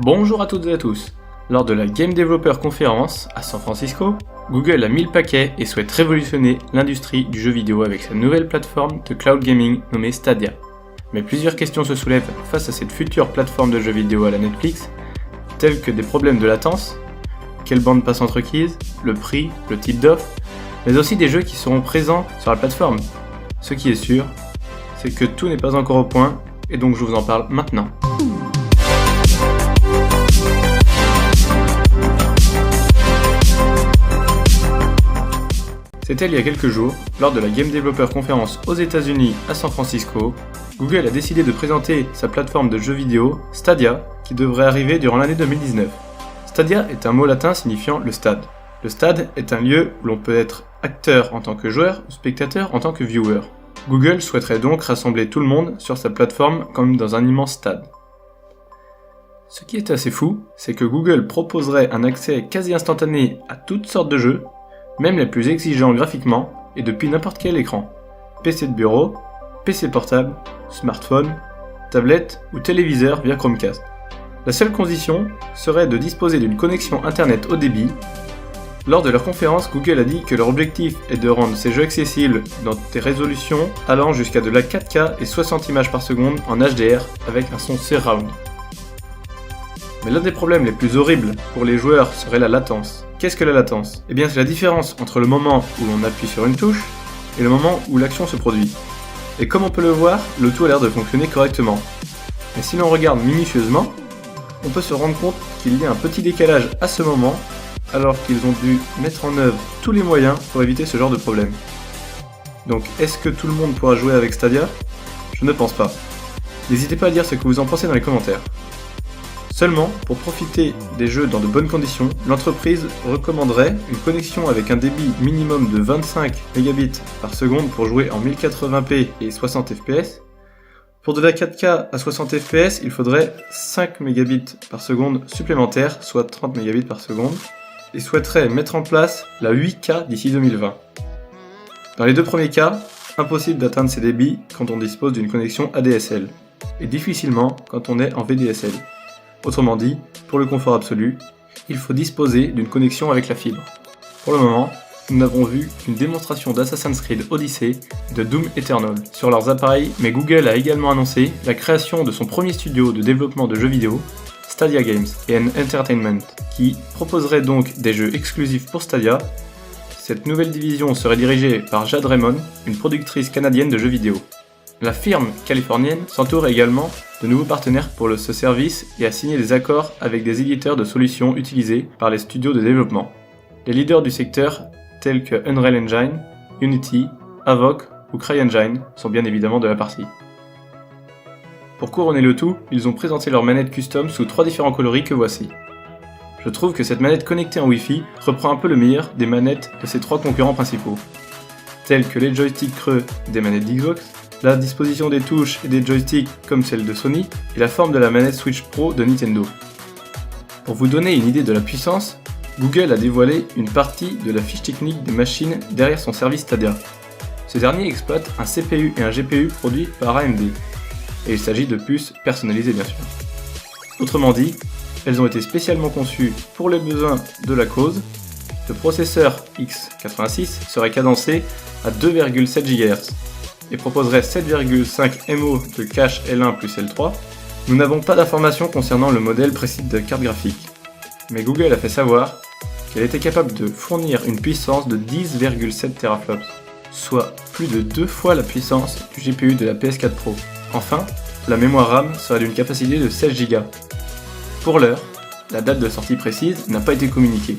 Bonjour à toutes et à tous. Lors de la Game Developer Conference à San Francisco, Google a mis le paquet et souhaite révolutionner l'industrie du jeu vidéo avec sa nouvelle plateforme de cloud gaming nommée Stadia. Mais plusieurs questions se soulèvent face à cette future plateforme de jeux vidéo à la Netflix, telles que des problèmes de latence, quelle bande passante requise, le prix, le type d'offre, mais aussi des jeux qui seront présents sur la plateforme. Ce qui est sûr, c'est que tout n'est pas encore au point, et donc je vous en parle maintenant. C'était il y a quelques jours, lors de la Game Developer Conference aux États-Unis à San Francisco, Google a décidé de présenter sa plateforme de jeux vidéo, Stadia, qui devrait arriver durant l'année 2019. Stadia est un mot latin signifiant le stade. Le stade est un lieu où l'on peut être acteur en tant que joueur ou spectateur en tant que viewer. Google souhaiterait donc rassembler tout le monde sur sa plateforme comme dans un immense stade. Ce qui est assez fou, c'est que Google proposerait un accès quasi instantané à toutes sortes de jeux, même les plus exigeants graphiquement, et depuis n'importe quel écran. PC de bureau, PC portable, smartphone, tablette ou téléviseur via Chromecast. La seule condition serait de disposer d'une connexion internet haut débit. Lors de leur conférence, Google a dit que leur objectif est de rendre ces jeux accessibles dans des résolutions allant jusqu'à de la 4K et 60 images par seconde en HDR avec un son surround. Mais l'un des problèmes les plus horribles pour les joueurs serait la latence. Qu'est-ce que la latence ? Eh bien c'est la différence entre le moment où l'on appuie sur une touche et le moment où l'action se produit. Et comme on peut le voir, le tout a l'air de fonctionner correctement. Mais si l'on regarde minutieusement, on peut se rendre compte qu'il y a un petit décalage à ce moment, alors qu'ils ont dû mettre en œuvre tous les moyens pour éviter ce genre de problème. Donc est-ce que tout le monde pourra jouer avec Stadia ? Je ne pense pas. N'hésitez pas à dire ce que vous en pensez dans les commentaires. Seulement, pour profiter des jeux dans de bonnes conditions, l'entreprise recommanderait une connexion avec un débit minimum de 25 Mbps par seconde pour jouer en 1080p et 60 fps. Pour de la 4K à 60 fps, il faudrait 5 Mbps par seconde supplémentaires, soit 30 Mbps par seconde, et souhaiterait mettre en place la 8K d'ici 2020. Dans les deux premiers cas, impossible d'atteindre ces débits quand on dispose d'une connexion ADSL, et difficilement quand on est en VDSL. Autrement dit, pour le confort absolu, il faut disposer d'une connexion avec la fibre. Pour le moment, nous n'avons vu qu'une démonstration d'Assassin's Creed Odyssey et de Doom Eternal sur leurs appareils, mais Google a également annoncé la création de son premier studio de développement de jeux vidéo, Stadia Games and Entertainment, qui proposerait donc des jeux exclusifs pour Stadia. Cette nouvelle division serait dirigée par Jade Raymond, une productrice canadienne de jeux vidéo. La firme californienne s'entoure également de nouveaux partenaires pour ce service et a signé des accords avec des éditeurs de solutions utilisées par les studios de développement. Les leaders du secteur, tels que Unreal Engine, Unity, Havok ou CryEngine, sont bien évidemment de la partie. Pour couronner le tout, ils ont présenté leur manette custom sous 3 différents coloris que voici. Je trouve que cette manette connectée en Wi-Fi reprend un peu le meilleur des manettes de ses 3 concurrents principaux, tels que les joysticks creux des manettes d'Xbox, la disposition des touches et des joysticks comme celle de Sony, et la forme de la manette Switch Pro de Nintendo. Pour vous donner une idée de la puissance, Google a dévoilé une partie de la fiche technique des machines derrière son service Stadia. Ce dernier exploite un CPU et un GPU produits par AMD, et il s'agit de puces personnalisées bien sûr. Autrement dit, elles ont été spécialement conçues pour les besoins de la cause. Le processeur x86 serait cadencé à 2,7 GHz et proposerait 7,5 MO de cache L1 plus L3. Nous n'avons pas d'informations concernant le modèle précis de carte graphique, mais Google a fait savoir qu'elle était capable de fournir une puissance de 10,7 teraflops, soit plus de 2 fois la puissance du GPU de la PS4 Pro. Enfin, la mémoire RAM serait d'une capacité de 16 Go. Pour l'heure, la date de sortie précise n'a pas été communiquée,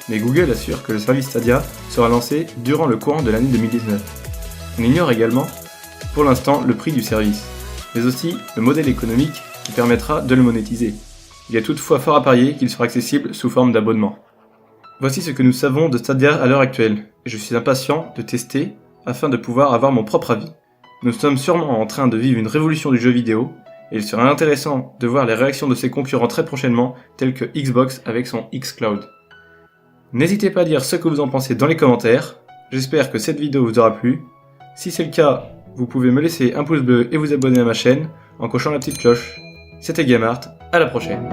mais Google assure que le service Stadia sera lancé durant le courant de l'année 2019. On ignore également, pour l'instant, le prix du service, mais aussi le modèle économique qui permettra de le monétiser. Il y a toutefois fort à parier qu'il sera accessible sous forme d'abonnement. Voici ce que nous savons de Stadia à l'heure actuelle, et je suis impatient de tester afin de pouvoir avoir mon propre avis. Nous sommes sûrement en train de vivre une révolution du jeu vidéo, et il serait intéressant de voir les réactions de ses concurrents très prochainement, tels que Xbox avec son xCloud. N'hésitez pas à dire ce que vous en pensez dans les commentaires, j'espère que cette vidéo vous aura plu. Si c'est le cas, vous pouvez me laisser un pouce bleu et vous abonner à ma chaîne en cochant la petite cloche. C'était Gameart, à la prochaine.